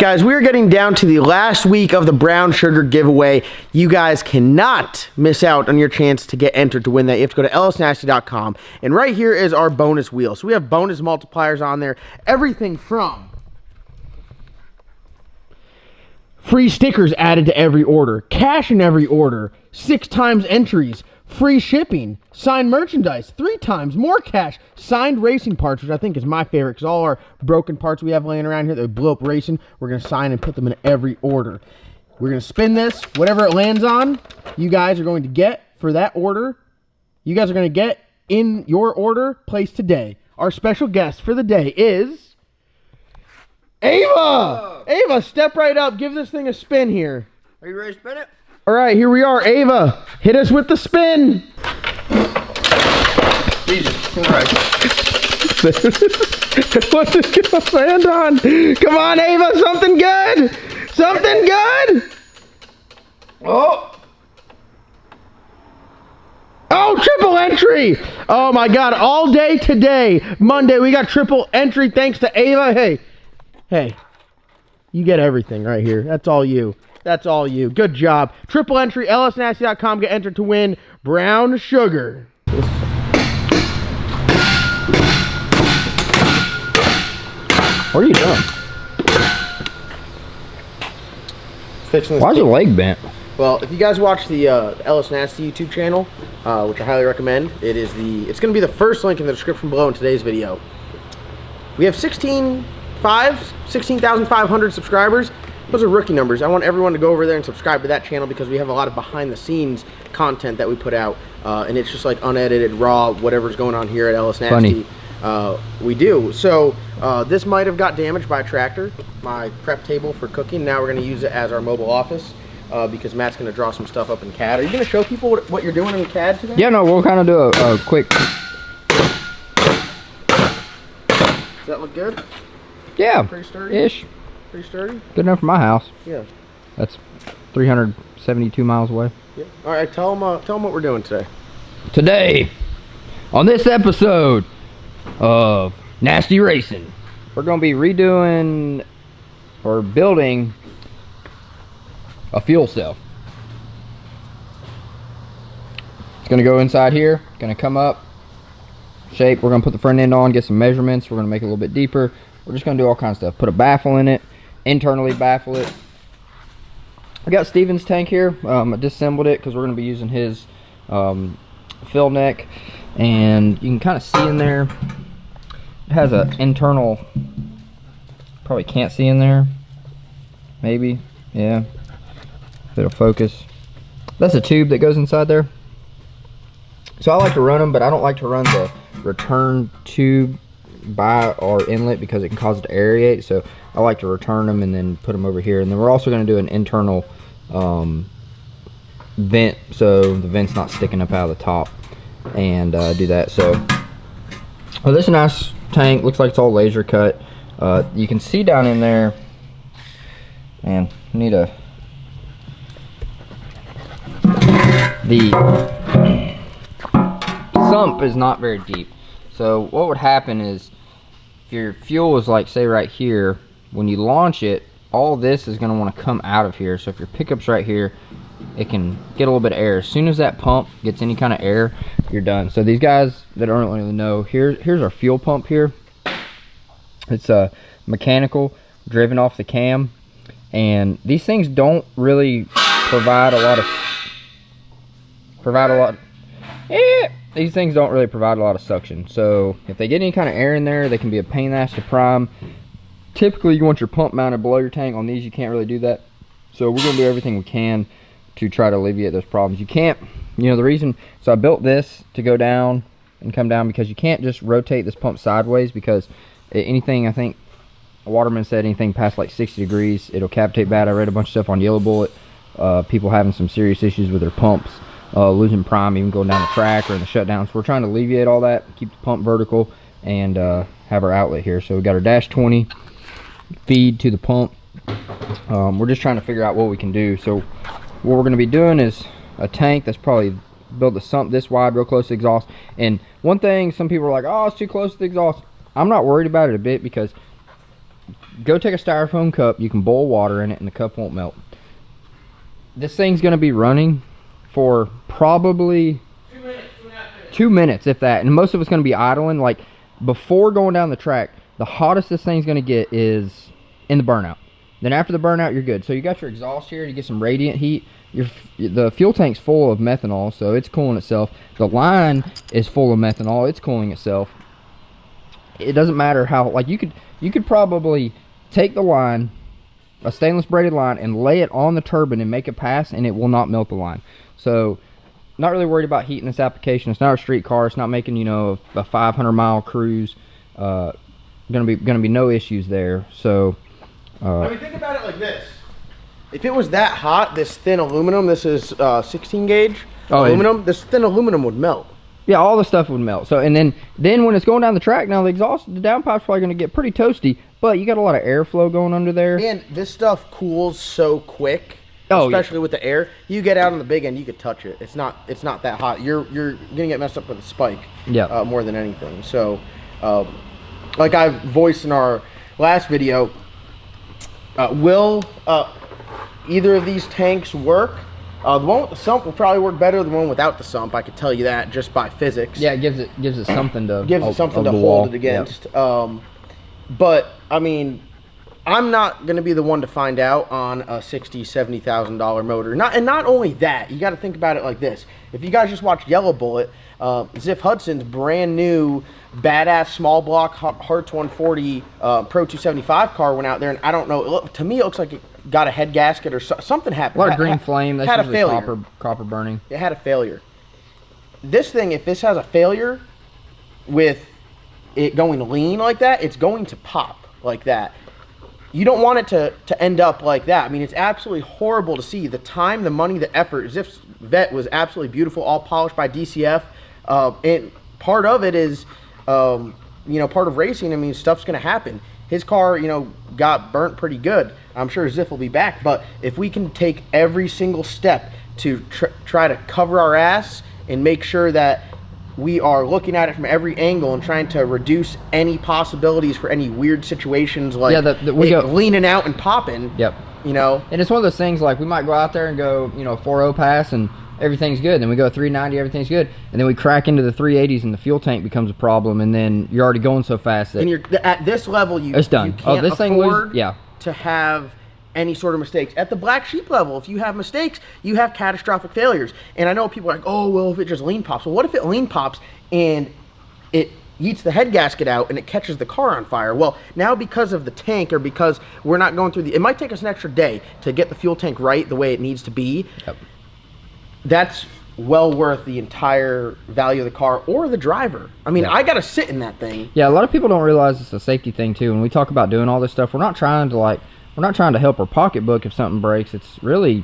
Guys, we're getting down to the last week of the brown sugar giveaway. You guys cannot miss out on your chance to get entered to win that. You have to go to lsnasty.com, and right here is our bonus wheel. So we have bonus multipliers on there. Everything from free stickers added to every order, cash in every order, 6 times entries, free shipping, signed merchandise, 3 times more cash, signed racing parts, which I think is my favorite because all our broken parts we have laying around here that blew up racing, we're going to sign and put them in every order. We're going to spin this. Whatever it lands on, you guys are going to get for that order. You guys are going to get in your order placed today. Our special guest for the day is Ava! Oh. Ava, step right up. Give this thing a spin here. Are you ready to spin it? All right, here we are. Ava, hit us with the spin. Jesus Christ. What's this going to land on? Come on, Ava, something good. Something good. Oh. Oh, triple entry. Oh, my God. All day today, Monday, we got triple entry thanks to Ava. Hey, you get everything right here. That's all you. That's all you. Good job. Triple entry, lsnasty.com. Get entered to win brown sugar. What are you doing? Fixing this. Why's your leg bent? Well, if you guys watch the LS Nasty YouTube channel, which I highly recommend, it's going to be the first link in the description below in today's video. We have 16,500 subscribers. Those are rookie numbers. I want everyone to go over there and subscribe to that channel because we have a lot of behind the scenes content that we put out, and it's just like unedited, raw, whatever's going on here at LS Nasty. We do. So this might have got damaged by a tractor, my prep table for cooking. Now we're going to use it as our mobile office because Matt's going to draw some stuff up in CAD. Are you going to show people what you're doing in CAD today? Yeah, no, we'll kind of do a quick... Does that look good? Yeah. Pretty sturdy? Ish. Pretty sturdy? Good enough for my house. Yeah. That's 372 miles away. Yeah. All right, tell them what we're doing today. Today, on this episode of Nasty Racing, we're going to be redoing or building a fuel cell. It's going to go inside here, going to come up, shape. We're going to put the front end on, get some measurements. We're going to make it a little bit deeper. We're just going to do all kinds of stuff. Put a baffle in it, internally baffle it. I got Steven's tank here. I disassembled it because we're going to be using his fill neck. And you can kind of see in there, it has an internal, probably can't see in there. Maybe, yeah. If it'll focus. That's a tube that goes inside there. So I like to run them, but I don't like to run the return tube by our inlet because it can cause it to aerate. So I like to return them and then put them over here. And then we're also going to do an internal vent so the vent's not sticking up out of the top, and do that. So this is a nice tank. Looks like it's all laser cut. You can see down in there, man, need a the sump is not very deep. So what would happen is if your fuel is like, say right here, when you launch it, all this is going to want to come out of here. So if your pickup's right here, it can get a little bit of air. As soon as that pump gets any kind of air, you're done. So these guys that don't really know, here's our fuel pump here. It's a mechanical, driven off the cam, and these things don't really provide a lot of these things don't really provide a lot of suction. So if they get any kind of air in there, they can be a pain in the ass to prime. Typically you want your pump mounted below your tank. On these you can't really do that. So we're going to do everything we can to try to alleviate those problems. You can't, you know, the reason, so I built this to go down and come down because you can't just rotate this pump sideways, because anything, I think a waterman said anything past like 60 degrees, it'll cavitate bad. I read a bunch of stuff on Yellow Bullet, people having some serious issues with their pumps, losing prime, even going down the track or in the shutdown. So we're trying to alleviate all that, keep the pump vertical, and have our outlet here. So we got our dash 20 feed to the pump. We're just trying to figure out what we can do. So what we're going to be doing is a tank that's probably built a sump this wide, real close to the exhaust. And one thing, some people are like, oh, it's too close to the exhaust. I'm not worried about it a bit, because go take a styrofoam cup. You can boil water in it, and the cup won't melt. This thing's going to be running for probably 2 minutes, if that. And most of it's going to be idling. Like, before going down the track, the hottest this thing's going to get is in the burnout. Then after the burnout, you're good. So you got your exhaust here. You get some radiant heat. The fuel tank's full of methanol, so it's cooling itself. The line is full of methanol. It's cooling itself. It doesn't matter how, like, you could probably take the line, a stainless braided line, and lay it on the turbine and make it pass, and it will not melt the line. So not really worried about heat in this application. It's not a street car. It's not making, you know, a 500-mile cruise. Gonna be no issues there. So I mean, think about it like this. If it was that hot, this thin aluminum, this is 16 gauge aluminum, this thin aluminum would melt. Yeah, all the stuff would melt. So, and then when it's going down the track, now the downpipe's probably going to get pretty toasty, but you got a lot of airflow going under there. And this stuff cools so quick, especially with the air. You get out on the big end, you could touch it. It's not that hot. You're gonna get messed up with a spike. Yeah. More than anything. So, like I voiced in our last video, will either of these tanks work? The one with the sump will probably work better than the one without the sump. I could tell you that just by physics. Yeah, it gives it something to hold it against. Yep. But I mean, I'm not going to be the one to find out on a $60,000-$70,000 motor. Not only that, you got to think about it like this. If you guys just watched Yellow Bullet, Ziff Hudson's brand new badass small block Hertz 140 Pro 275 car went out there, and I don't know. To me, it looks like it got a head gasket or something happened. A lot of green flame. That's had a usually failure. Copper burning. It had a failure. This thing, if this has a failure with it going lean like that, it's going to pop like that. You don't want it to end up like that. I mean, it's absolutely horrible to see. The time, the money, the effort. Ziff's Vet was absolutely beautiful, all polished by DCF. And part of it is, part of racing. I mean, stuff's going to happen. His car, got burnt pretty good. I'm sure Ziff will be back. But if we can take every single step to try to cover our ass and make sure that we are looking at it from every angle and trying to reduce any possibilities for any weird situations like leaning out and popping. Yep. And it's one of those things, like, we might go out there and go, 4.0 pass and everything's good. Then we go 390, everything's good. And then we crack into the 380s and the fuel tank becomes a problem. And then you're already going so fast that... And you're at this level, it's done. You can't this thing afford yeah. to have any sort of mistakes. At the black sheep level, if you have mistakes, you have catastrophic failures. And I know people are like, oh, well, if it just lean pops. Well, what if it lean pops and it yeets the head gasket out and it catches the car on fire? Well, now because of the tank, or because we're not going through it might take us an extra day to get the fuel tank right the way it needs to be. Yep. That's well worth the entire value of the car or the driver. I mean, I got to sit in that thing. Yeah, a lot of people don't realize it's a safety thing too. When we talk about doing all this stuff, we're not trying to help our pocketbook if something breaks. It's really,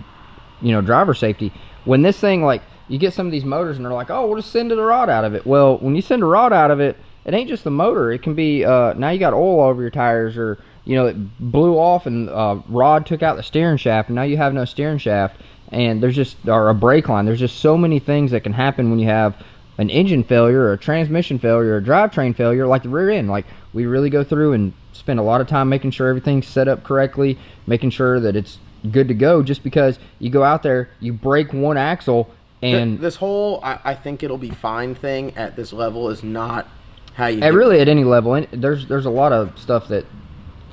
driver safety. When this thing, like, you get some of these motors and they're like, oh, we'll just send a rod out of it. Well, when you send a rod out of it, it ain't just the motor. It can be, now you got oil over your tires, or, it blew off and rod took out the steering shaft, and now you have no steering shaft, and or a brake line. There's just so many things that can happen when you have an engine failure, or a transmission failure, or a drivetrain failure, like the rear end. Like, we really go through and spend a lot of time making sure everything's set up correctly, making sure that it's good to go, just because you go out there, you break one axle, and this whole I think it'll be fine thing at this level is not how you really at any level. And there's a lot of stuff that,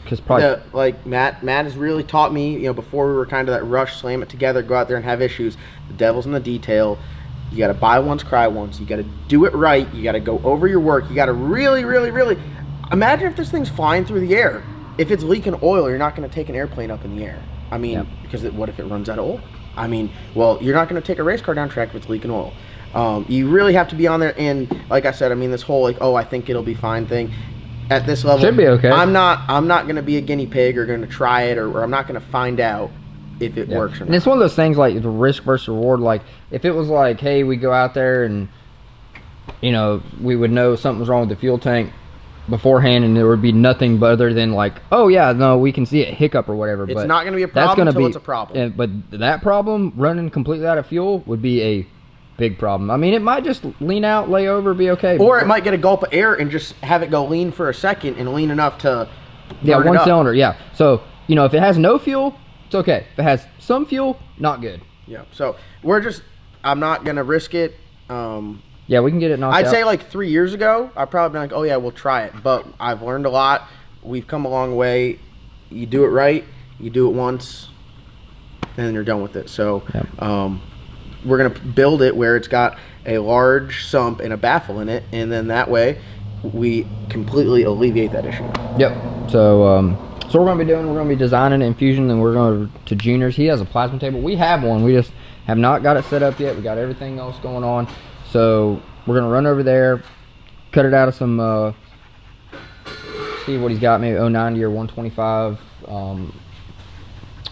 because probably like Matt has really taught me, before we were kind of that rush, slam it together, go out there and have issues. The devil's in the detail. You got to buy once, cry once. You got to do it right. You got to go over your work. You got to really, really, really imagine if this thing's flying through the air. If it's leaking oil, you're not going to take an airplane up in the air. I mean, because what if it runs out of oil? I mean, well, you're not going to take a race car down track if it's leaking oil. You really have to be on there. And like I said, I mean, this whole I think it'll be fine thing at this level should be okay. I'm not going to be a guinea pig or going to try it, or I'm not going to find out if it works or not. And it's one of those things, like the risk versus reward. Like, if it was like, hey, we go out there and we would know something's wrong with the fuel tank beforehand, and there would be nothing but other than like, oh yeah, no, we can see a hiccup or whatever. It's not going to be a problem until it's a problem. But that problem, running completely out of fuel, would be a big problem. I mean, it might just lean out, lay over, be okay. Or it might get a gulp of air and just have it go lean for a second, and lean enough to Yeah, burn it one up. cylinder. Yeah. So you know, if it has no fuel, it's okay. If it has some fuel, not good. Yeah. So I'm not gonna risk it. Yeah, we can get it knocked out. I'd say like 3 years ago, I'd probably be like, oh yeah, we'll try it. But I've learned a lot. We've come a long way. You do it right. You do it once, and then you're done with it. So we're going to build it where it's got a large sump and a baffle in it, and then that way we completely alleviate that issue. Yep. So so we're going to be designing infusion, and we're going to Junior's. He has a plasma table. We have one. We just have not got it set up yet. We got everything else going on. So we're going to run over there, cut it out of some, see what he's got, maybe 090 or 125,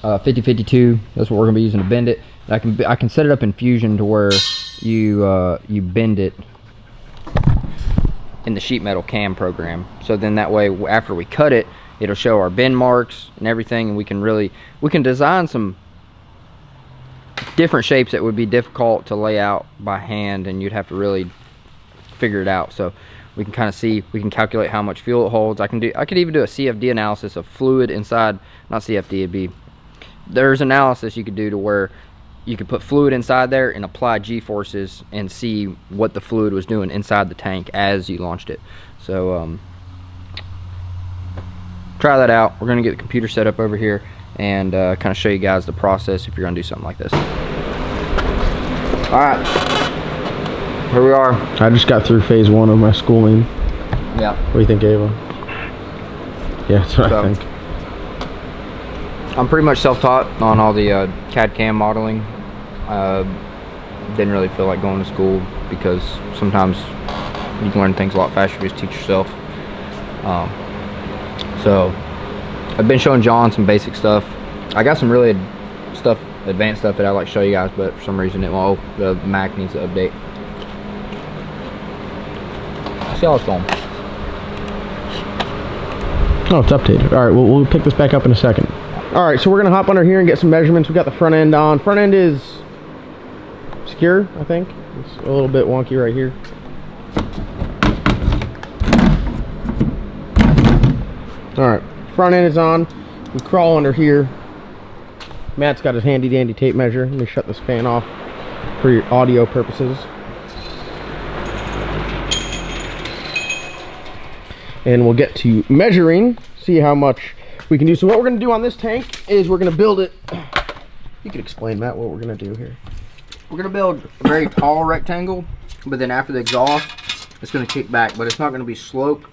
5052. That's what we're going to be using to bend it. And I can set it up in Fusion to where you bend it in the sheet metal cam program. So then that way, after we cut it, it'll show our bend marks and everything, and we can design some different shapes that would be difficult to lay out by hand, and you'd have to really figure it out. So we can kind of see, we can calculate how much fuel it holds. I could even do a CFD analysis of fluid inside, not CFD, there's analysis you could do to where you could put fluid inside there and apply G-forces and see what the fluid was doing inside the tank as you launched it. So try that out. We're gonna get the computer set up over here and kind of show you guys the process if you're gonna do something like this. All right, here we are. I just got through phase 1 of my schooling. Yeah. What do you think, Ava? Yeah, that's what I think. I'm pretty much self-taught on all the CAD CAM modeling. Didn't really feel like going to school because sometimes you can learn things a lot faster if you just teach yourself. So I've been showing John some basic stuff. I got some really advanced stuff that I'd like to show you guys, but for some reason the Mac needs to update. See how it's going. Oh, it's updated. All right, we'll pick this back up in a second. All right, so we're gonna hop under here and get some measurements. We got the front end on. Front end is secure, I think. It's a little bit wonky right here. All right, front end is on. We crawl under here. Matt's got his handy dandy tape measure. Let me shut this fan off for your audio purposes. And we'll get to measuring, see how much we can do. So what we're gonna do on this tank is we're gonna build it. You can explain, Matt, what we're gonna do here. We're gonna build a very tall rectangle, but then after the exhaust, it's gonna kick back, but it's not gonna be sloped,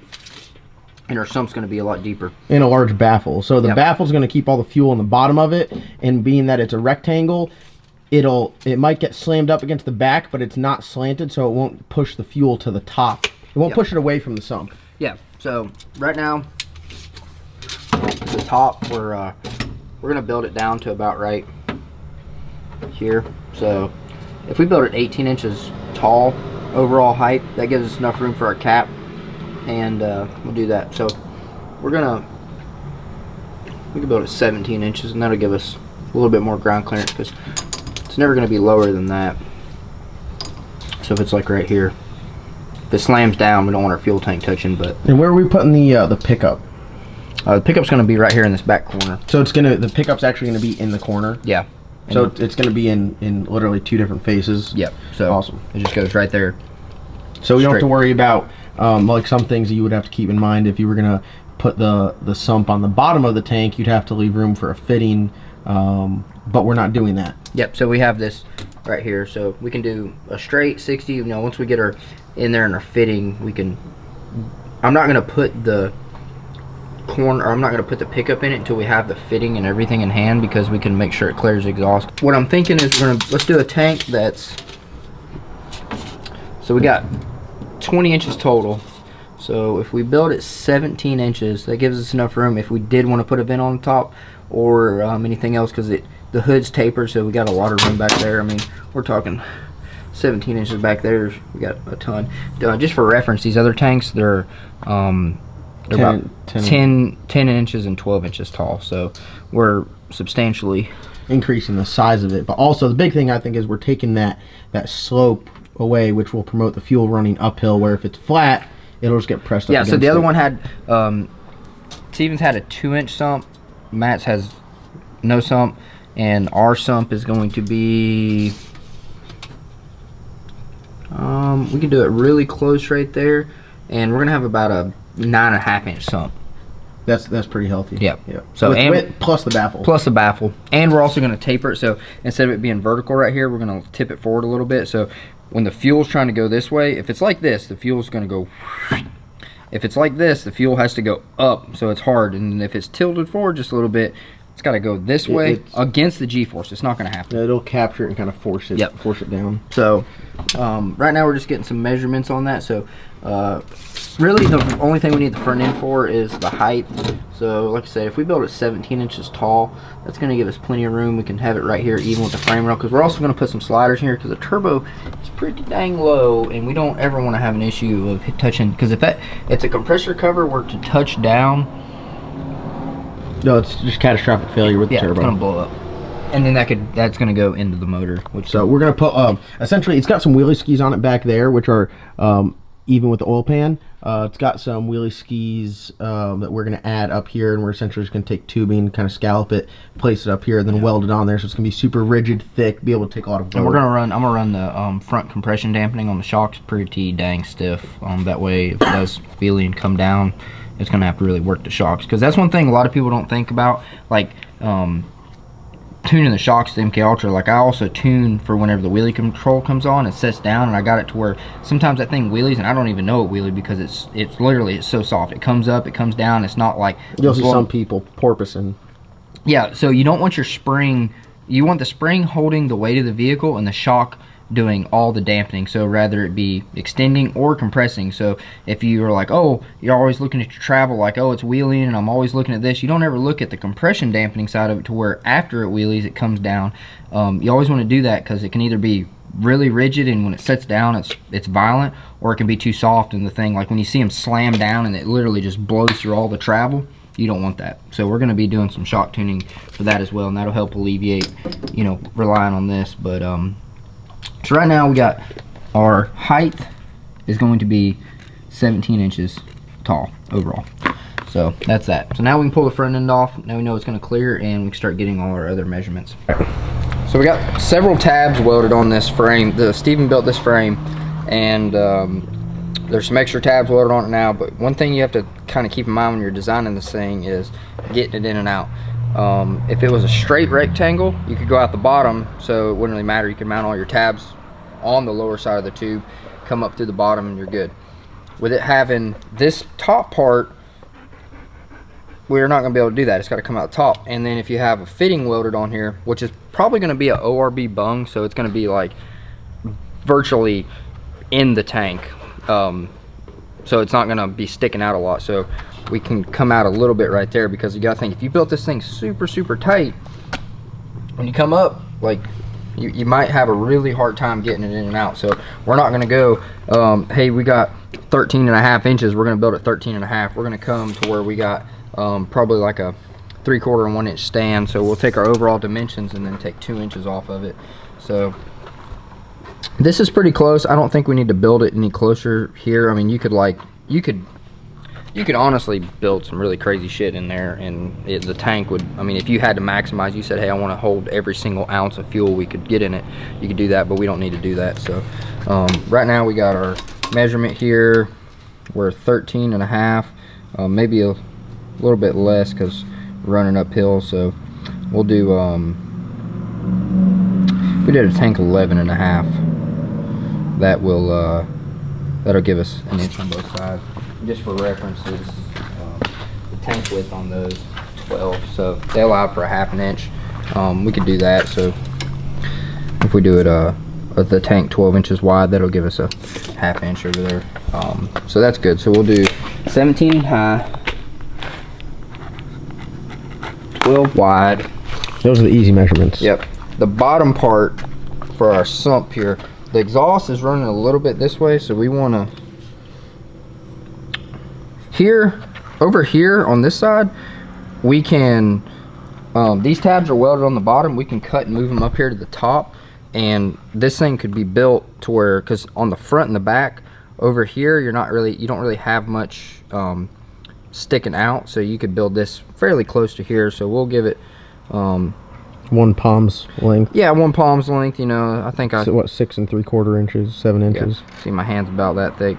and our sump's gonna be a lot deeper. In a large baffle. So the baffle's gonna keep all the fuel in the bottom of it, and being that it's a rectangle, it might get slammed up against the back, but it's not slanted, so it won't push the fuel to the top. It won't push it away from the sump. Yeah. So right now, the top, we're gonna build it down to about right here. So if we build it 18 inches tall overall height, that gives us enough room for our cap, and we'll do that. So we can build it 17 inches, and that'll give us a little bit more ground clearance because it's never gonna be lower than that. So if it's like right here, if it slams down, we don't want our fuel tank touching. But and where are we putting the pickup? The pickup's gonna be right here in this back corner. So the pickup's actually gonna be in the corner. Yeah. So it's gonna be in literally 2 different faces. Yep. So awesome. It just goes right there. So we don't have to worry about like some things that you would have to keep in mind if you were gonna put the sump on the bottom of the tank. You'd have to leave room for a fitting, but we're not doing that. Yep. So we have this right here, so we can do a straight 60. You know, once we get her in there and our fitting, we can. I'm not gonna put the corner, or I'm not gonna put the pickup in it until we have the fitting and everything in hand, because we can make sure it clears the exhaust. What I'm thinking is let's do a tank that's. So we got 20 inches total. So if we build it 17 inches, that gives us enough room if we did want to put a vent on the top or anything else, because the hood's tapered, so we got a lot of room back there. I mean, we're talking 17 inches back there. We got a ton. Just for reference, these other tanks, they're about 10 inches and 12 inches tall. So we're substantially increasing the size of it. But also the big thing I think is we're taking that slope away, which will promote the fuel running uphill, where if it's flat, it'll just get pressed up. Yeah, so the other one had Steven's had a 2-inch sump, Matt's has no sump, and our sump is going to be, we can do it really close right there, and we're gonna have about a 9.5-inch sump. That's pretty healthy. Yep. Yeah. So Plus the baffle. Plus the baffle, and we're also gonna taper it. So instead of it being vertical right here, we're gonna tip it forward a little bit. So when the fuel's trying to go this way, if it's like this, the fuel's gonna go. If it's like this, the fuel has to go up, so it's hard. And if it's tilted forward just a little bit, it's got to go this way against the G-force. It's not going to happen. Yeah, it'll capture it and kind of force it. Yep. Force it down. So right now we're just getting some measurements on that. So really the only thing we need the front end for is the height. So like I said, if we build it 17 inches tall, that's going to give us plenty of room. We can have it right here even with the frame rail, because we're also going to put some sliders in here because the turbo is pretty dang low, and we don't ever want to have an issue of touching, because if it's a compressor cover were to touch down, no, it's just catastrophic failure with the turbo. It's going to blow up. And then that's going to go into the motor. So we're going to put, essentially, it's got some wheelie skis on it back there, which are even with the oil pan. It's got some wheelie skis that we're going to add up here, and we're essentially just going to take tubing, kind of scallop it, place it up here, and then weld it on there. So it's going to be super rigid, thick, be able to take a lot of load. And I'm going to run the front compression dampening on the shocks pretty dang stiff. That way, if it does wheelie and come down, it's going to have to really work the shocks. Because that's one thing a lot of people don't think about, like tuning the shocks to MK Ultra. Like I also tune for whenever the wheelie control comes on, it sets down, and I got it to where sometimes that thing wheelies and I don't even know it wheelie because it's literally so soft. It comes up, it comes down. It's not like you'll see some people porpoising. Yeah, so you don't want your spring. You want the spring holding the weight of the vehicle and the shock doing all the dampening. So rather it be extending or compressing. So if you are like, oh, you're always looking at your travel like, oh, it's wheeling and I'm always looking at this, you don't ever look at the compression dampening side of it to where after it wheelies it comes down. You always want to do that because it can either be really rigid and when it sets down it's violent, or it can be too soft and the thing, like when you see them slam down and it literally just blows through all the travel. You don't want that. So we're going to be doing some shock tuning for that as well, and that'll help alleviate, you know, relying on this. But so right now we got our height is going to be 17 inches tall overall. So that's that. So now we can pull the front end off. Now we know it's going to clear, and we can start getting all our other measurements. So we got several tabs welded on this frame. Steven built this frame, and there's some extra tabs welded on it now, but one thing you have to kind of keep in mind when you're designing this thing is getting it in and out. If it was a straight rectangle, you could go out the bottom, so it wouldn't really matter. You can mount all your tabs on the lower side of the tube, come up through the bottom, and you're good. With it having this top part, we're not going to be able to do that. It's got to come out the top. And then if you have a fitting welded on here, which is probably going to be a ORB bung, so it's going to be like virtually in the tank. So it's not going to be sticking out a lot, so we can come out a little bit right there, because you got to think, if you built this thing super tight, when you come up, like you might have a really hard time getting it in and out. So we're not going to go hey, we got 13.5 inches, we're going to build it 13.5. We're going to come to where we got probably like a 3/4 and 1 inch stand. So we'll take our overall dimensions and then take 2 inches off of it. So this is pretty close. I don't think we need to build it any closer here. I mean, you could honestly build some really crazy shit in there, and the tank would, I mean, if you had to maximize, you said, hey, I want to hold every single ounce of fuel we could get in it, you could do that, but we don't need to do that. So right now we got our measurement here. We're 13.5, maybe a little bit less because we're running uphill. So we'll do we did a tank 11.5. That will that'll give us an inch on both sides. Just for references, the tank width on those 12, so they allow for a 1/2 inch. We could do that. So if we do it the tank 12 inches wide, that'll give us a 1/2 inch over there. So that's good. So we'll do 17 high, 12 wide. Those are the easy measurements. Yep. The bottom part for our sump here, the exhaust is running a little bit this way, so we want to, here, over here on this side, we can, these tabs are welded on the bottom, we can cut and move them up here to the top, and this thing could be built to where, because on the front and the back, over here, you don't really have much sticking out, so you could build this fairly close to here. So we'll give it 1 palm's length. yeah, 1 palm's length. You know, I think So what, 6 3/4 inches, 7 inches? yeah, see, my hand's about that thick.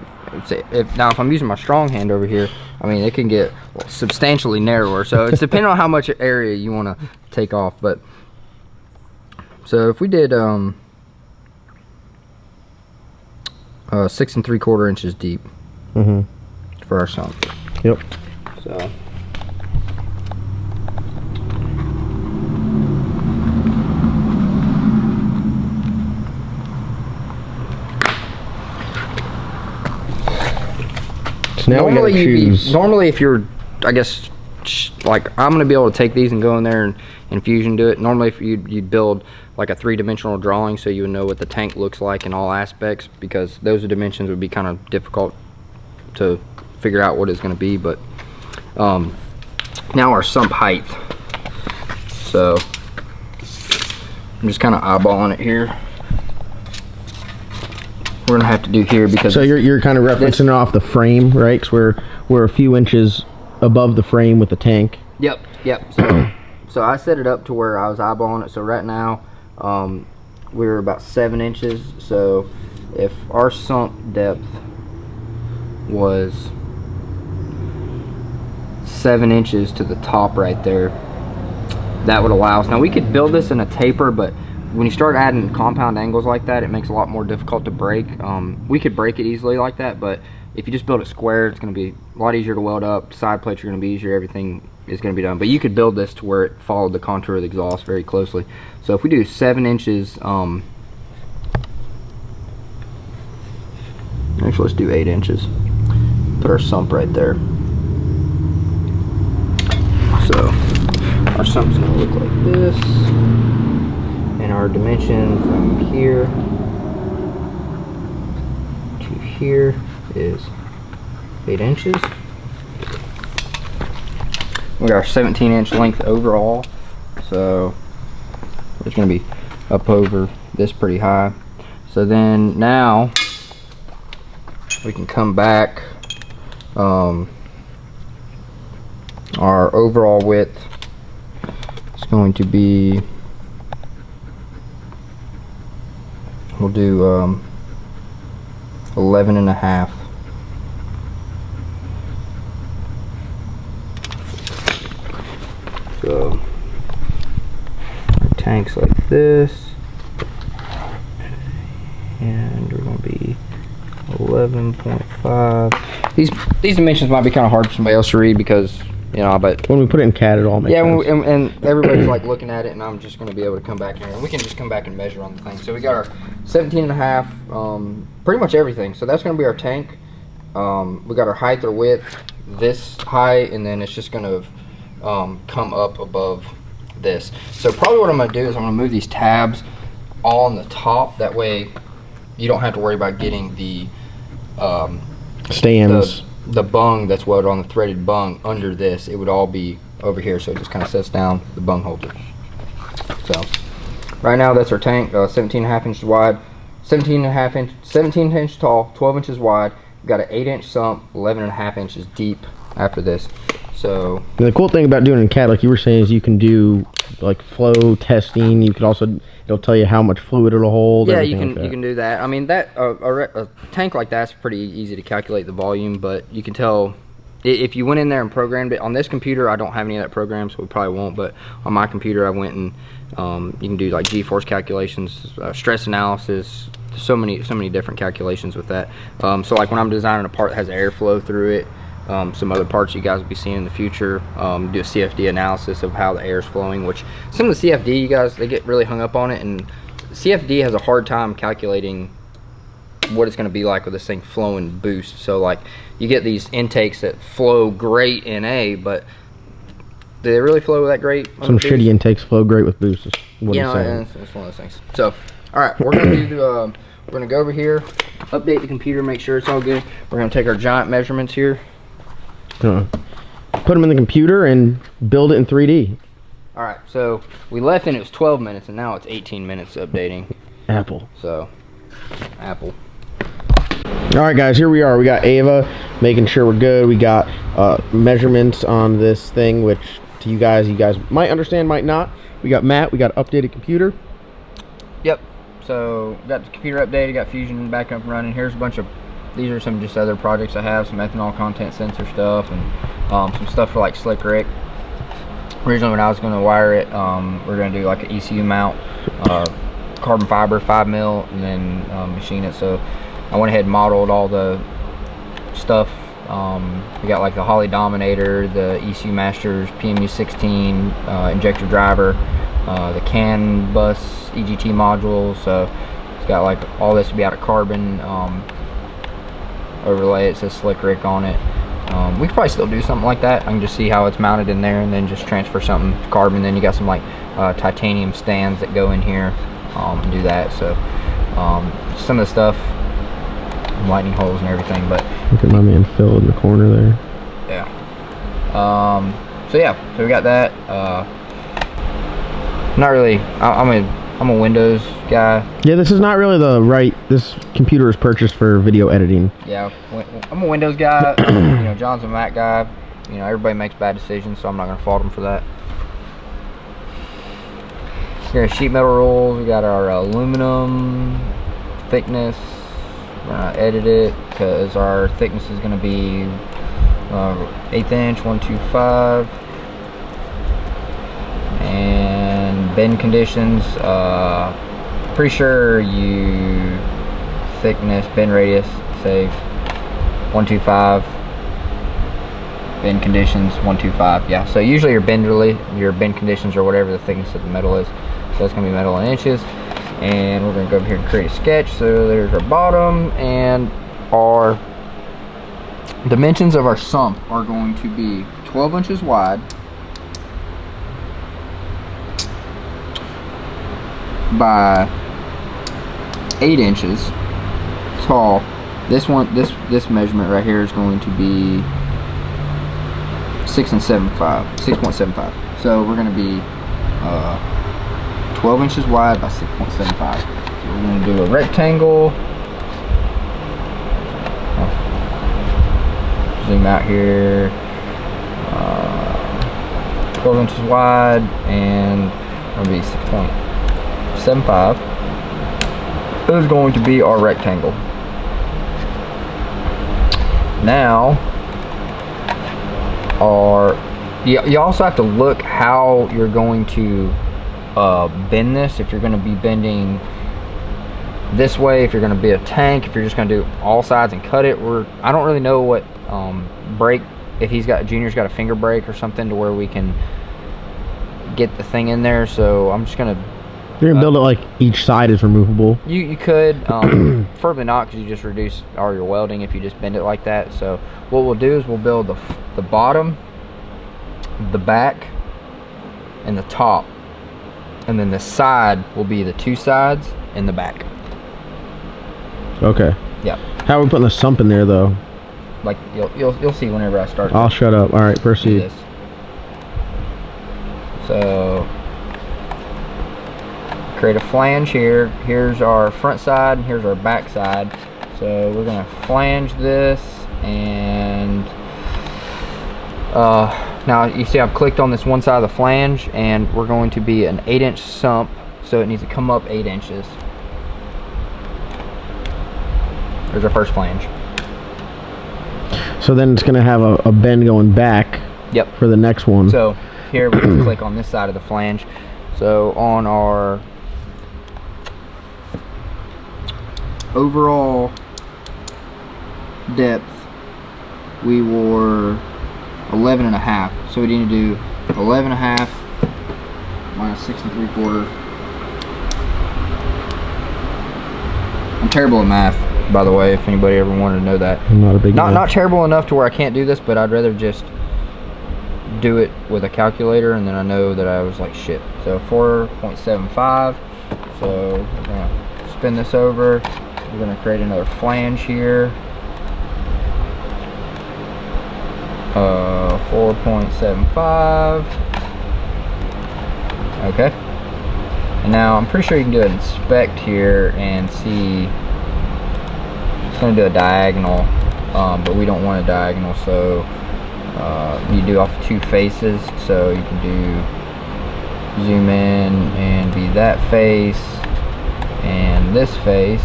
Now if I'm using my strong hand over here, I mean, it can get substantially narrower. So it's depending on how much area you want to take off. But so if we did 6 3/4 inches deep for our sump. Yep. So now normally, we gotta choose. normally if you're, I guess, like I'm gonna be able to take these and go in there and Fusion do it. Normally, if you'd build like a 3-dimensional drawing, so you would know what the tank looks like in all aspects, because those dimensions would be kind of difficult to figure out what it's going to be. But now our sump height. So I'm just kind of eyeballing it here. We're gonna have to do here because so you're kind of referencing it off the frame, right? Because we're a few inches above the frame with the tank. Yep. So I set it up to where I was eyeballing it. So right now we're about 7 inches. So if our sump depth was 7 inches to the top right there, that would allow us. Now we could build this in a taper, but when you start adding compound angles like that, it makes it a lot more difficult to break. We could break it easily like that, but if you just build it square, it's going to be a lot easier to weld up. Side plates are going to be easier. Everything is going to be done. But you could build this to where it followed the contour of the exhaust very closely. So if we do 7 inches, actually let's do 8 inches. Put our sump right there. So our sump's going to look like this. And our dimension from here to here is 8 inches. We got our 17-inch length overall, so it's going to be up over this pretty high. So then now we can come back. Our overall width is going to be, we'll do 11.5. So our tank's like this, and we're going to be 11.5. These dimensions might be kind of hard for somebody else to read because, you know, but when we put it in CAD, it all makes sense. and everybody's like looking at it, and I'm just going to be able to come back here, and we can just come back and measure on the thing. So we got our 17.5, pretty much everything. So that's going to be our tank. We got our height or width this height, and then it's just going to come up above this. So probably what I'm going to do is I'm going to move these tabs all on the top. That way you don't have to worry about getting the stands, the bung that's welded on the threaded bung under this. It would all be over here, so it just kind of sets down the bung holder. So right now that's our tank, 17.5 inches wide, 17 inches tall, 12 inches wide. We've got an 8-inch sump, 11.5 inches deep after this. So and the cool thing about doing it in CAD, like you were saying, is you can do like flow testing. You can also, it'll tell you how much fluid it'll hold. yeah, you can like you can do that. I mean, that a tank like that's pretty easy to calculate the volume, but you can tell if you went in there and programmed it. On this computer, I don't have any of that program, so we probably won't. But on my computer, I went and you can do like G-force calculations, stress analysis. So many different calculations with that. So like when I'm designing a part that has airflow through it. Some other parts you guys will be seeing in the future, do a CFD analysis of how the air is flowing, which some of the CFD, you guys, they get really hung up on it, and CFD has a hard time calculating what it's going to be like with this thing flowing boost. So like you get these intakes that flow great in A, but do they really flow that great? Some shitty intakes flow great with boost. Is what you I'm know, saying. it's one of those things. So all right, we're going to do we're going to go over here, update the computer, make sure it's all good. We're going to take our giant measurements here. Put them in the computer and build it in 3D. All right, so we left and it was 12 minutes, and now it's 18 minutes updating. Apple. So, Apple. All right, guys, here we are. We got Ava making sure we're good. We got measurements on this thing, which to you guys might understand, might not. We got Matt. We got updated computer. Yep. So got the computer updated. Got Fusion back up and running. Here's a bunch of. These are some just other projects I have. Some ethanol content sensor stuff and some stuff for like Slick Rick. Originally, when I was going to wire it, we're going to do like an ECU mount, carbon fiber 5mm, and then machine it. So I went ahead and modeled all the stuff. We got like the HOLLEY Dominator, the ECU Masters, PMU 16, injector driver, the CAN bus EGT module. So it's got like all this to be out of carbon. Overlay, it says Slick Rick on it. We could probably still do something like that. I can just see how it's mounted in there and then just transfer something to carbon. Then you got some like titanium stands that go in here and do that. So some of the stuff, lightning holes and everything, but look at my man Phil in the corner there. Yeah. So yeah, so we got that. Not really. I'm a Windows guy. Yeah, this is not really the right. This computer is purchased for video editing. Yeah, I'm a Windows guy. You know, John's a Mac guy. You know, everybody makes bad decisions, so I'm not gonna fault him for that. Here are sheet metal rolls. We got our aluminum thickness. We're gonna edit it because our thickness is gonna be 1/8 inch, 125, and bend conditions. Pretty sure you thickness, bend radius, say 125. Bend conditions 125. Yeah. So usually your bend conditions or whatever the thickness of the metal is. So it's gonna be metal in inches. And we're gonna go over here and create a sketch. So there's our bottom, and our dimensions of our sump are going to be 12 inches wide by 8 inches tall. This this measurement right here is going to be 6.75. So we're gonna be 12 inches wide by 6.75. So we're going to do a rectangle. Zoom out here. 12 inches wide, and it'll be 6.75. This is going to be our rectangle. Now, you also have to look how you're going to bend this. If you're going to be bending this way, if you're going to be a tank, if you're just going to do all sides and cut it. I don't really know what brake, if Junior's got a finger brake or something to where we can get the thing in there. So I'm just going to you're gonna build it like each side is removable. You could preferably not, because you just reduce all your welding if you just bend it like that. So what we'll do is we'll build the bottom, the back, and the top. And then the side will be the two sides and the back. Okay. Yeah. How are we putting the sump in there though? Like you'll see whenever I start. I'll shut up. All right, proceed. This. So create a flange here. Here's our front side and here's our back side. So we're gonna flange this, and now you see I've clicked on this one side of the flange, and we're going to be an 8-inch sump, so it needs to come up 8 inches. There's our first flange. So then it's gonna have a bend going back. Yep. For the next one. So here we can click on this side of the flange. So on our overall depth, we were 11.5. So we need to do 11.5 minus 6 3/4. I'm terrible at math, by the way, if anybody ever wanted to know that. I'm not a big not terrible enough to where I can't do this, but I'd rather just do it with a calculator, and then I know that I was like shit. So 4.75. So we're gonna spin this over. We're gonna create another flange here. 4.75. Okay. And now I'm pretty sure you can do an inspect here and see going to do a diagonal, but we don't want a diagonal, so you do off 2 faces. So you can do zoom in and be that face and this face,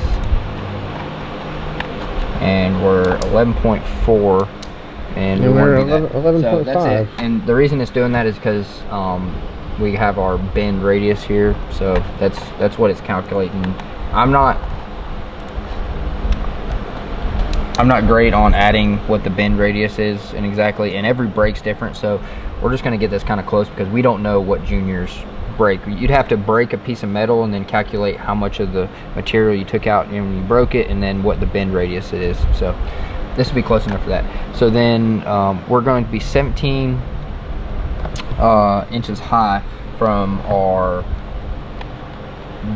and we're 11.4, and we want to do that. 11.5. So that's it. And the reason it's doing that is because we have our bend radius here, so that's what it's calculating. I'm not great on adding what the bend radius is and exactly, and every brake's different, so we're just going to get this kind of close because we don't know what Junior's break. You'd have to break a piece of metal and then calculate how much of the material you took out when you broke it, and then what the bend radius it is. So this will be close enough for that. So then we're going to be 17 inches high from our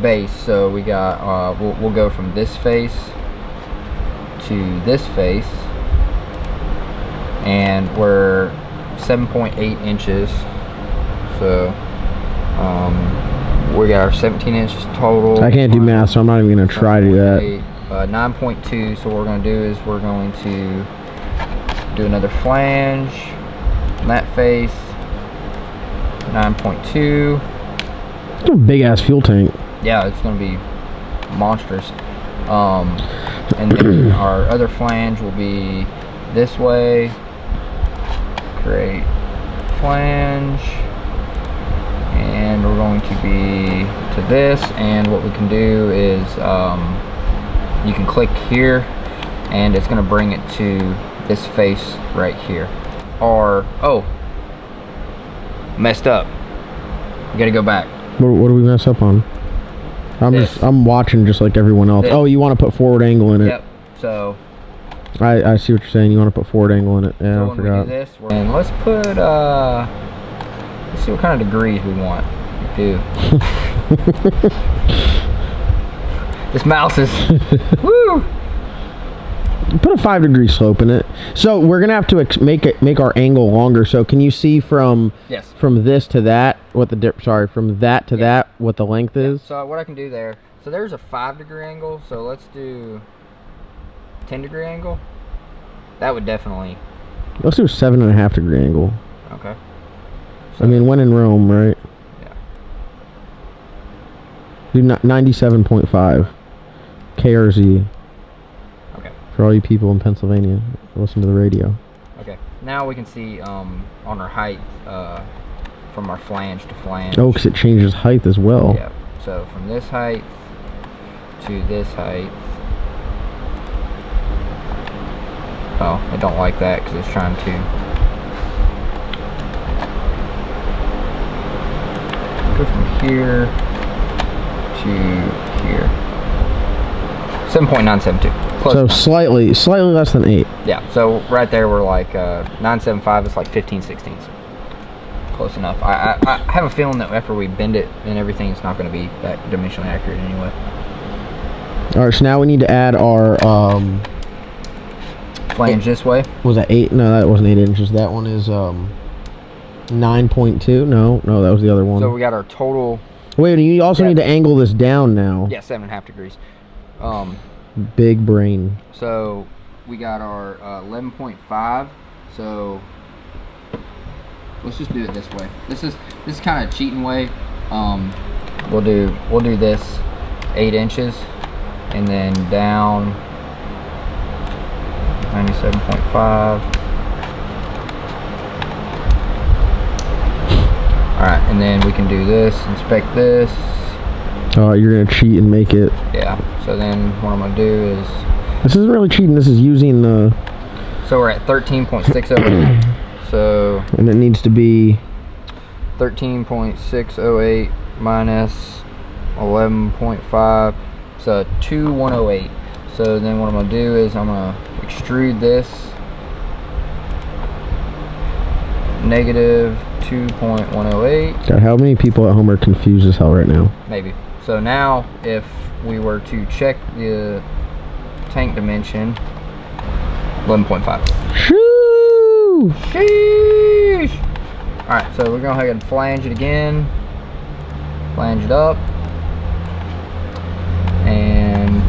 base. So we got we'll go from this face to this face, and we're 7.8 inches. So we got our 17 inches total. I can't do math, so I'm not even going to try to do that. 9.2. So what we're going to do is we're going to do another flange on that face. 9.2. It's a big ass fuel tank. Yeah, it's going to be monstrous. And then our other flange will be this way. Create flange, and we're going to be to this. And what we can do is you can click here, and it's going to bring it to this face right here. Or messed up. You got to go back. What do we mess up on? I'm watching just like everyone else. This. Oh, you want to put forward angle in it? Yep. So I see what you're saying. You want to put forward angle in it. Yeah, so I when forgot. we do this, and let's put let's see what kind of degrees we want to do. This mouse is woo. Put a 5-degree slope in it. So we're gonna have to make our angle longer. So can you see from this to that what the from that to that what the length is? So what I can do there. So there's a 5-degree angle. So let's do 10-degree angle. That would definitely. Let's do a 7.5-degree angle. Okay. So, I mean, when in Rome, right? Yeah. Do 97.5 KRZ. Okay. For all you people in Pennsylvania, listen to the radio. Okay. Now we can see on our height from our flange to flange. Oh, because it changes height as well. Yeah. So from this height to this height. Oh, I don't like that because it's trying to go from here to here. 7.972. Close. So slightly less than 8. Yeah. So right there we're like 975. It's like 15/16. Close enough. I have a feeling that after we bend it and everything, it's not going to be that dimensionally accurate anyway. All right. So now we need to add our flange this way. Was that 8? No, that wasn't 8 inches. That one is 9.2. No, that was the other one. So we got our total. Wait, you also need to angle this down now. Yeah, 7.5 degrees. Big brain. So we got our 11.5. So let's just do it this way. This is kind of a cheating way. We'll do this 8 inches, and then down 97.5. Alright, and then we can do this, inspect this. Oh, you're going to cheat and make it. Yeah, so then what I'm going to do is. This isn't really cheating, this is using the. So we're at 13.608. So. And it needs to be. 13.608 minus 11.5. So 2108. So then what I'm going to do is I'm going to extrude this negative 2.108. God, how many people at home are confused as hell right now? Maybe. So now if we were to check the tank dimension, 11.5. Shoo! Sheesh! Alright, so we're going to go ahead and flange it again. Flange it up. And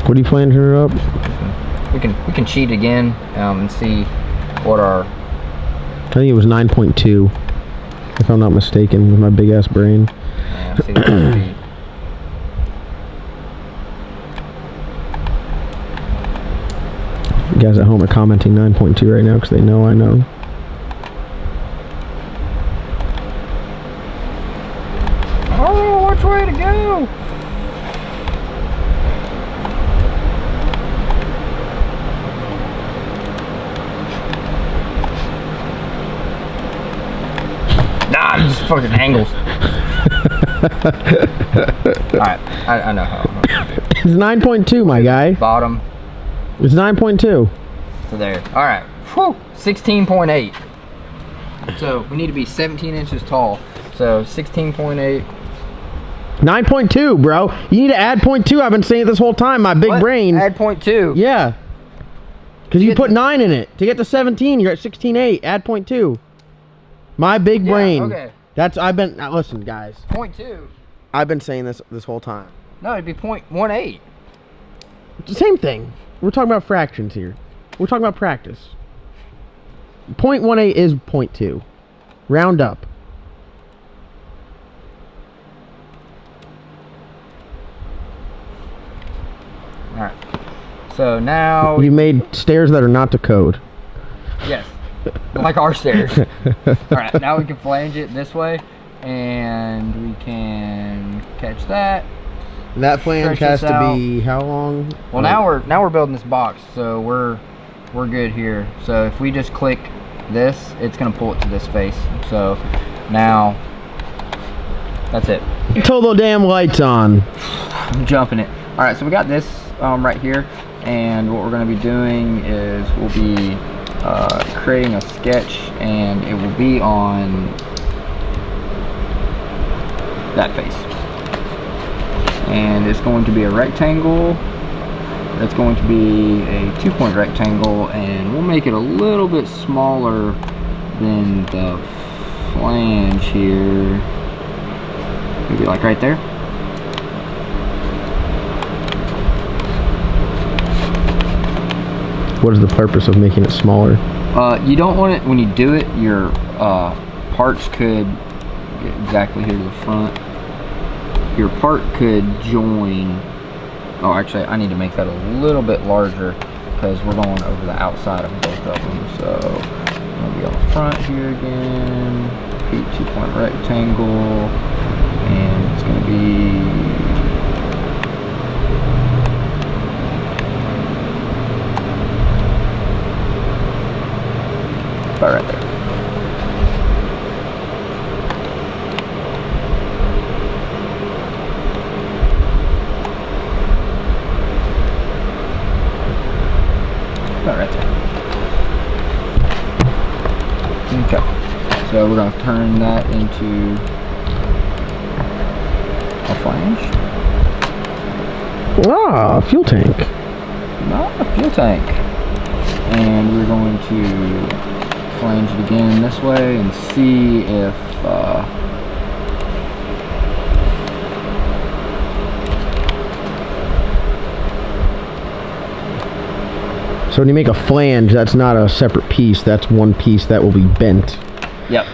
What are you flanging her up? We can cheat again and see what our. I think it was 9.2, if I'm not mistaken, with my big ass brain. Yeah, see what that would be. You guys at home are commenting 9.2 right now because they know I know. I don't know which way to go. Nah, I'm just fucking angles. Alright, I know how. It's 9.2, my guy. Bottom It's 9.2. to there. Alright. Whew. 16.8. So we need to be 17 inches tall. So 16.8. 9.2, bro. You need to add 0.2. I've been saying it this whole time. My big What? brain. Add 0.2. Yeah. Because you get put to- 9 in it. To get to 17, you're at 16.8. Add 0.2. My big brain. Okay. That's, I've been, now listen, guys. 0.2. I've been saying this whole time. No, it'd be 0.18. It's the same thing. We're talking about fractions here. We're talking about practice. 0.18 is 0.2. Round up. Alright. So now You made stairs that are not to code. yes. Like our stairs. Alright, now we can flange it this way and we can catch that. That flange Stretch has this to out. be how long? Well, now we're building this box, so we're good here. So if we just click this, it's gonna pull it to this face. So now that's it. Until the damn lights on. I'm jumping it. All right, so we got this right here, and what we're gonna be doing is we'll be creating a sketch, and it will be on that face. And it's going to be a rectangle. It's going to be a 2-point rectangle, and we'll make it a little bit smaller than the flange here. Maybe like right there. What is the purpose of making it smaller? You don't want it, when you do it, your parts could get exactly here to the front. Your part could join. Oh, actually, I need to make that a little bit larger because we're going over the outside of both of them. So, I'm going to be on the front here again. Repeat 2-point rectangle. And it's going to be about right there. About right there. Okay. So we're going to turn that into a flange. Ah, fuel tank. Not a fuel tank. And we're going to flange it again this way and see if So when you make a flange, that's not a separate piece. That's one piece that will be bent. yep.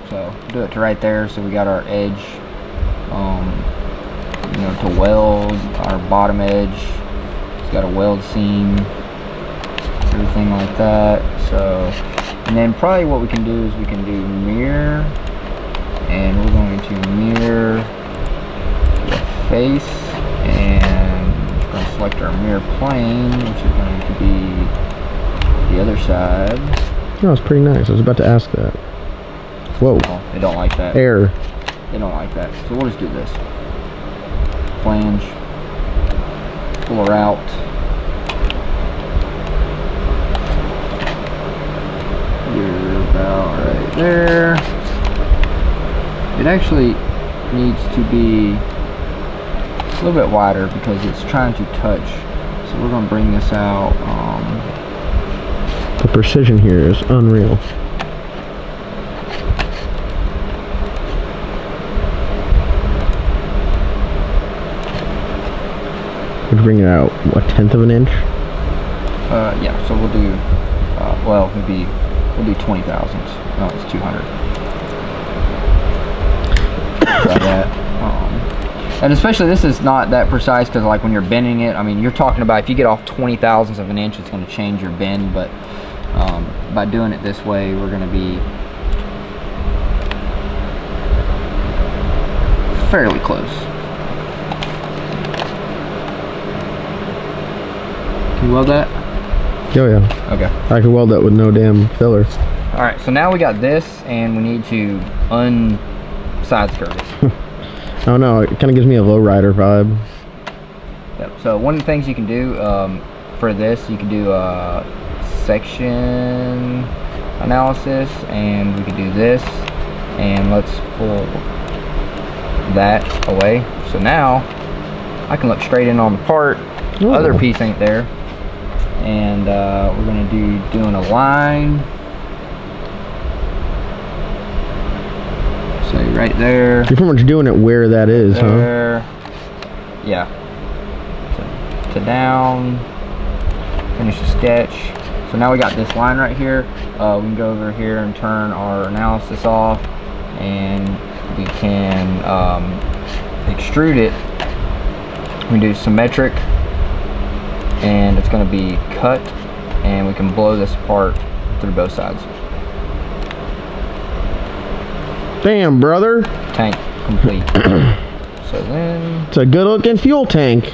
So do it to right there, so we got our edge, you know, to weld our bottom edge. It's got a weld seam, everything like that. So, and then probably what we can do is we can do mirror, and we're going to mirror the face, and we're going to select our mirror plane, which is going to be the other side. Oh, it's pretty nice. I was about to ask that. Whoa. Oh, they don't like that. Error. They don't like that. So we'll just do this. Flange. Pull her out. You're about right there. It actually needs to be a little bit wider because it's trying to touch. So we're going to bring this out. The precision here is unreal. Would bring it out, what, 1/10 of an inch? Yeah, so we'll do, well, we'll do 20 thousandths. No, it's 200. Try that. And especially this is not that precise because like when you're bending it, I mean, you're talking about if you get off 20 thousandths of an inch, it's going to change your bend, but by doing it this way, we're going to be fairly close. Can you weld that? Oh yeah. Okay. I could weld that with no damn filler. All right, so now we got this, and we need to side skirt it. Oh no, it kind of gives me a lowrider vibe. Yep. So one of the things you can do for this, you can do a section analysis, and we could do this, and let's pull that away. So now I can look straight in on the part. Ooh. Other piece ain't there, and we're gonna doing a line. So right there. You're pretty much doing it where that is, there, huh? Yeah. To down. Finish the sketch. So now we got this line right here. We can go over here and turn our analysis off, and we can extrude it. We can do symmetric, and it's going to be cut, and we can blow this apart through both sides. Damn, brother. Tank complete. So then, it's a good looking fuel tank.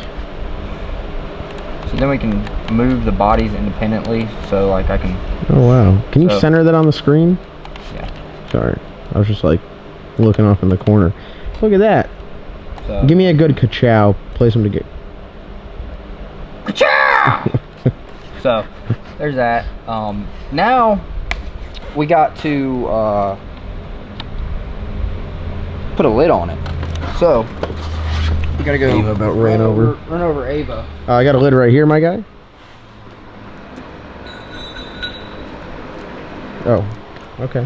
So then we can move the bodies independently. So like I can. Oh wow! Can you center that on the screen? Yeah. Sorry, I was just like looking off in the corner. Look at that. So, give me a good ka-chow. Place them together. Ka-chow! So there's that. Now we got to put a lid on it. So we gotta go. Ava about ran over. Run over Ava. I got a lid right here, my guy. Oh, okay.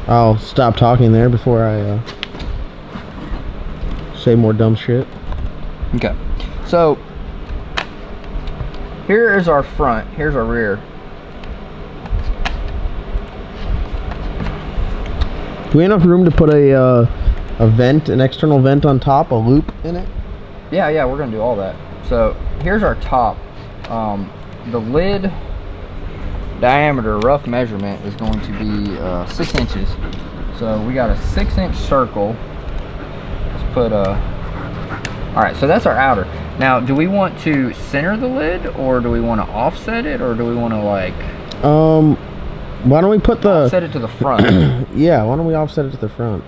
I'll stop talking there before I say more dumb shit. Okay. So here is our front. Here's our rear. Do we have enough room to put a vent, an external vent on top, a loop in it? Yeah, we're gonna do all that. So here's our top. The lid diameter, rough measurement, is going to be 6 inches. So we got a 6-inch circle. Let's put a. All right, so that's our outer. Now, do we want to center the lid, or do we want to offset it, or do we want to like? Why don't we put the offset it to the front? Yeah, why don't we offset it to the front?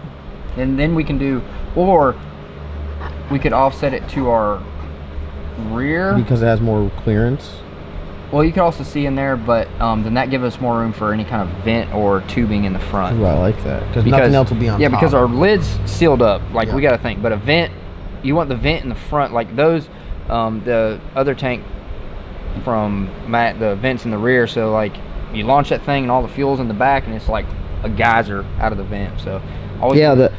And then we can do, or we could offset it to our rear because it has more clearance. Well, you can also see in there, but then that gives us more room for any kind of vent or tubing in the front. Ooh, I like that because nothing else will be on top. Yeah, because our lid's sealed up. Like yeah. We got to think, but a vent, you want the vent in the front, like those. The other tank from Matt, the vents in the rear. So like you launch that thing and all the fuel's in the back, and it's like a geyser out of the vent. So always yeah, the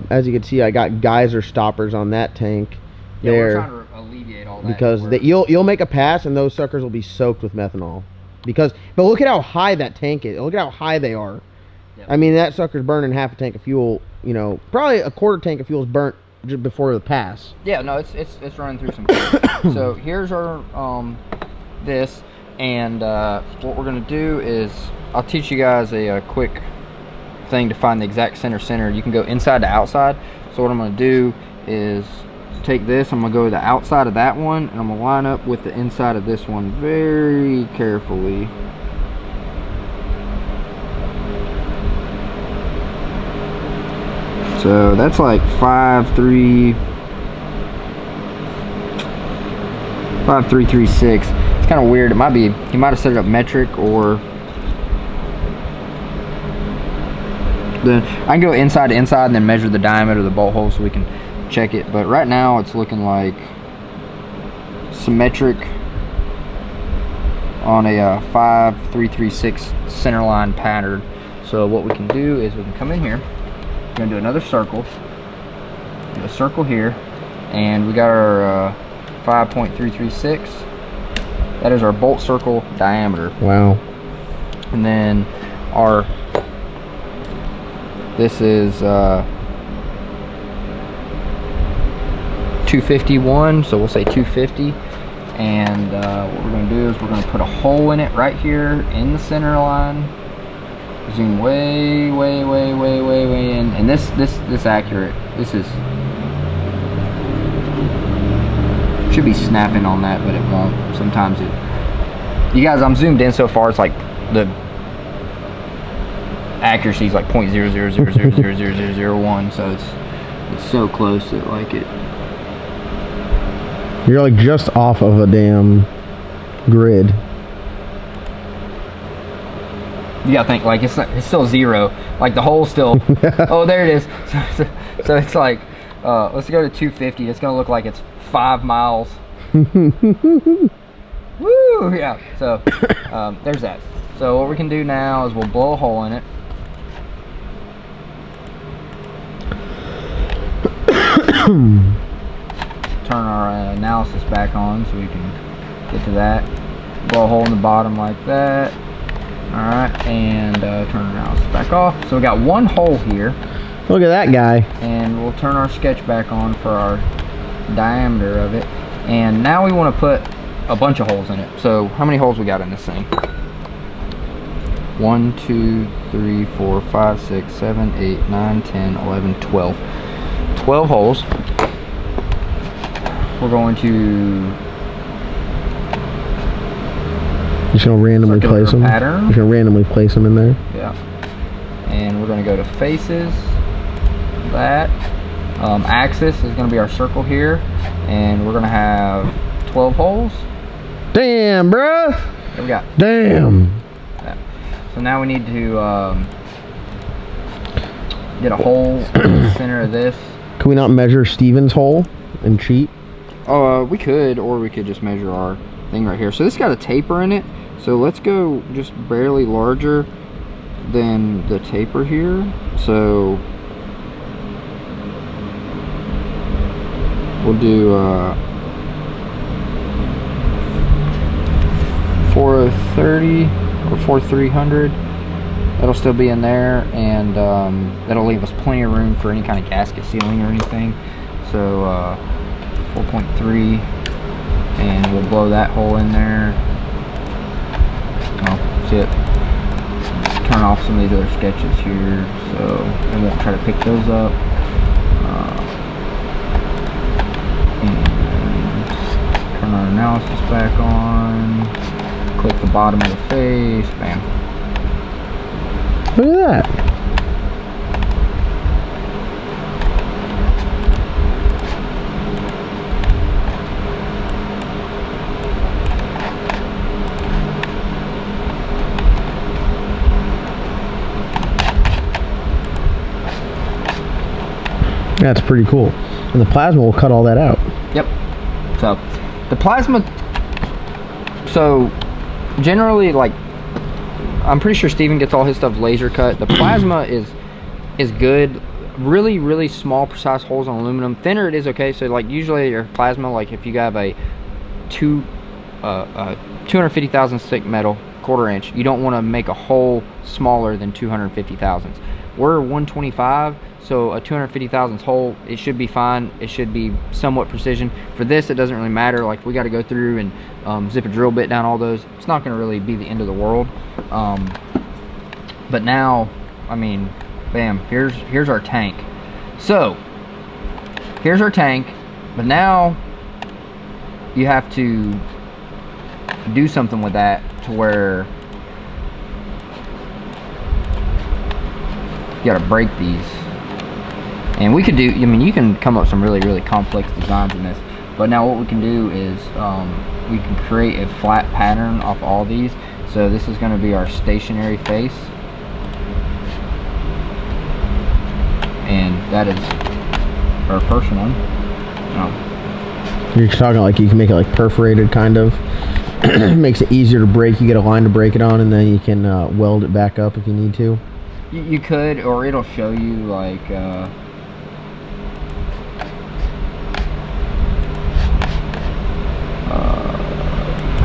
as you can see, I got geyser stoppers on that tank. Yeah, there. we're trying to alleviate all that because you'll make a pass and those suckers will be soaked with methanol. But look at how high that tank is. Look at how high they are. Yep. I mean, that sucker's burning half a tank of fuel. You know, probably a quarter tank of fuel is burnt just before the pass. Yeah, no, it's running through some. So here's our this, and what we're gonna do is I'll teach you guys a quick thing to find the exact center. You can go inside to outside. So what I'm gonna do is take this, I'm gonna go to the outside of that one, and I'm gonna line up with the inside of this one very carefully. So that's like 5336. It's kind of weird. It might be, he might have set it up metric, or then I can go inside to inside and then measure the diameter of the bolt hole so we can check it. But right now it's looking like symmetric on a 5336 center line pattern. So what we can do is we can come in here. We're gonna do another circle. Do a circle here, And we got our 5.336. That is our bolt circle diameter. Wow. And then this is 251, so we'll say 250. And what we're going to do is we're going to put a hole in it right here in the center line. Zoom way in, and this accurate. This is should be snapping on that, but it won't. Sometimes it. You guys, I'm zoomed in so far. It's like the accuracy is like 0.00000001. So it's so close that like it. You're like just off of a damn grid. You gotta think like it's still 0. Like the hole's still. Oh, there it is. So it's like, let's go to 250. It's gonna look like it's 5 miles. Woo! Yeah. So there's that. So what we can do now is we'll blow a hole in it. Turn our analysis back on so we can get to that. Blow a hole in the bottom like that. Alright, and turn our analysis back off. So we got one hole here. Look at that guy. And we'll turn our sketch back on for our diameter of it. And now we want to put a bunch of holes in it. So how many holes we got in this thing? 1, 2, 3, 4, 5, 6, 7, 8, 9, 10, 11, 12. 12 holes. We're going to Just gonna randomly place them. Pattern. Just gonna randomly place them in there. Yeah. And we're gonna go to faces. That. Axis is gonna be our circle here, and we're gonna have 12 holes. Damn, bruh. There we go. Damn. Yeah. So now we need to get a hole in the center of this. Can we not measure Steven's hole and cheat? We could, or we could just measure our thing right here. So this got a taper in it. So let's go just barely larger than the taper here. So we'll do 430 or 4300. That'll still be in there, and that'll leave us plenty of room for any kind of gasket sealing or anything. So 4.3, and we'll blow that hole in there. Oh, see it. Turn off some of these other sketches here, so I won't try to pick those up. And turn our analysis back on. Click the bottom of the face. Bam. Look at that. That's pretty cool. And the plasma will cut all that out. Yep. So the plasma, so generally, like, I'm pretty sure Steven gets all his stuff laser cut. The plasma is good. Really small precise holes on aluminum. Thinner it is okay. So like usually your plasma, like if you have a 250 thousandths thick metal, 1/4 inch, you don't want to make a hole smaller than 250 thousandths. We're 125, so a 250 thousandths hole, it should be fine. It should be somewhat precision. For this, it doesn't really matter. Like, we got to go through and zip a drill bit down all those. It's not going to really be the end of the world. But now, I mean, bam, here's our tank. So here's our tank, but now you have to do something with that to where you got to break these. And we could do, I mean, you can come up with some really complex designs in this, but now what we can do is we can create a flat pattern off all these. So this is going to be our stationary face, and that is our first one. You're talking like you can make it like perforated, kind of. Makes it easier to break. You get a line to break it on, and then you can weld it back up if you need to. You could, or it'll show you like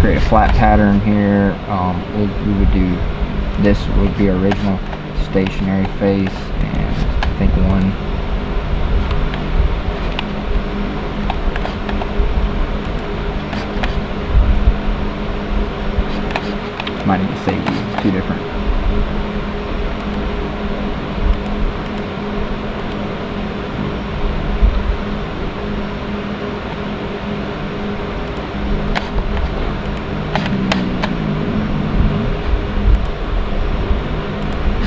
create a flat pattern here. We would do, this would be original stationary face, and I think one might need to save these. It's two different.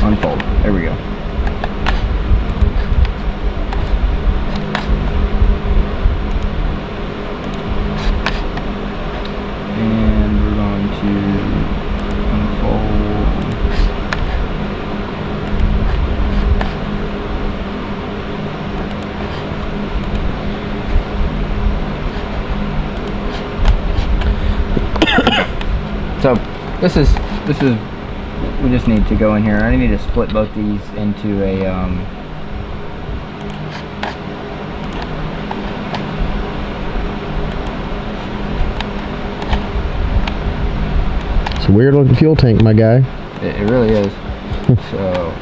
Unfold. There we go. And we're going to unfold. So this is we just need to go in here. I need to split both these into a It's a weird looking fuel tank, my guy. it really is. So